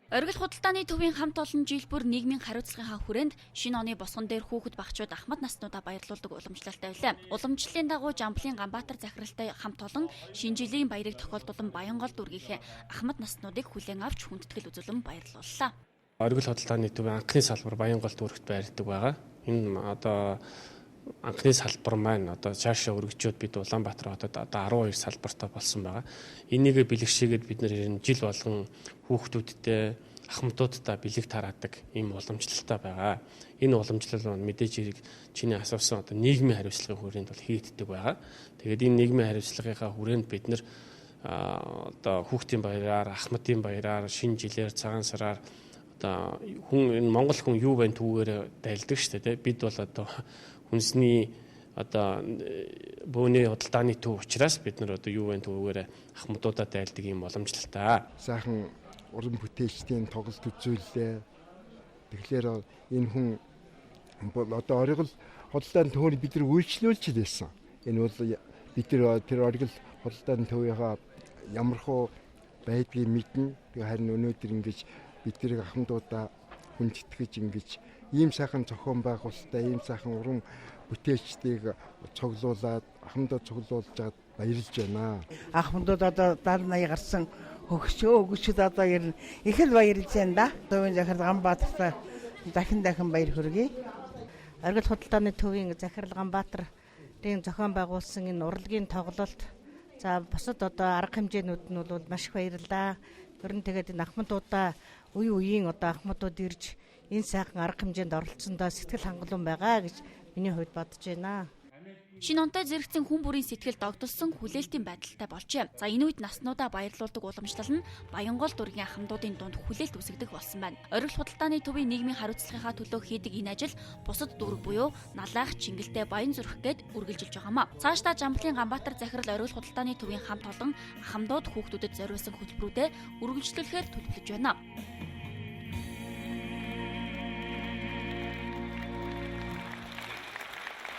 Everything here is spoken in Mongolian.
Оргил худалдааны төвийн хамт олон жил бүр нийгмийн хариуцлагынхаа хүрээнд шинэ оны босгон дээр хүүхэд багчууд ахмад наснуудаа баярлуулдаг уламжлалтай байлаа. Уламжлалын дагуу Жамблын Ганбаатар захиралтай хамт олон шинэ жилийн баярыг тохиолдуулан Баянгол дүргийнхээ ахмад наснуудыг хүлээн авч хүндэтгэл үзүүлэн баярлууллаа. Оргил худалдааны төвийн анхны салбар Баянгол дүргт байрдаг байгаа. Энэ одоо анхны салбар маань одоо цаашаа өргөжөөд бид Улаанбаатар хотод одоо 12 салбартай болсон байгаа. Энийг бэлгшээгээд бид нэр жил болгон хүүхдүүдтэй ахмадуудтай бэлэг тараадаг ийм уламжлалтай байгаа. Энэ уламжлал маань мэдээж хэрэг чиний асуусан одоо нийгмийн хариуцлагын хүрээнд бол хийгддэг байгаа. Тэгээд энэ нийгмийн хариуцлагынхаа хүрээнд бид нэр одоо хүүхдийн баяраар, ахмадын баяраар, шинэ жилээр, цагаан сараар одоо хүн энэ Монгол хүн юу байна түүгээр дайлдаг шүү дээ. Бид бол одоо хүнсний одоо бөөний худалдааны төв учраас бид нар одоо юу вэ түүгээр ахмадуудаа дайлдаг юм боломжтой. Сайхан уран бүтээлчдийн тоглолт үзүүллээ. Тэгэхээр энэ хүн одоо оргил худалдааны төвөөр бид нар үйлчлүүлж байсан. Энэ бол бид нар тэр оргил худалдааны төвийнхаа ямархуу байдгийг мэднэ. Харин өнөөдөр ингэж бид нарыг ахмадуудаа хүндэтгэж ингэж ийм сайхан зохион байгуулалтаа, ийм сайхан уран бүтээлчдийг цуглуулад ахмадууд цуглуулж байгаад баярлж байна. Ахмадууд одоо 70-80 гарсан өгчүүд одоо ер нь их л баярлж байна да. Төвийн захирал Ганбаатарт дахин баяр хүргэе. Оргил худалдааны төвийн захирал Ганбаатарын зохион байгуулсан энэ урлагийн тоглолт за бусад одоо арга хэмжээнүүд нь бол маш их баярлалаа. Ер нь тэгээд энэ ахмадуудаа үеийн одоо ахмадууд ирж энэ сайхан арга хэмжээнд оролцсондоо сэтгэл хангалуун байгаа гэж миний хувьд бодож байна. Шинэ онтой зэрэгцэн хүн бүрийн сэтгэл догдолсон хүлээлтийн байдалтай болжээ. За энэ үед наснуудаа баярлуулдаг уламжлал нь Баянгол дүргийн ахмадуудын дунд хүлээлт үүсгдэг болсон байна. Оргил худалдааны төвийн нийгмийн хариуцлагынхаа төлөө хийдэг энэ ажил бусад дүрэг буюу Налайх, Чингэлтэй, Баян зүрх гээд үргэлжилж байгаамаа. Цаашдаа Жамблын Ганбаатар захирал оргил худалдааны төвийн хамт олон ахмадууд хүүхдүүдэд зориулсан хөтөлбөрүүдэд үргэлжлүүлэхээр төлөвлөж байна.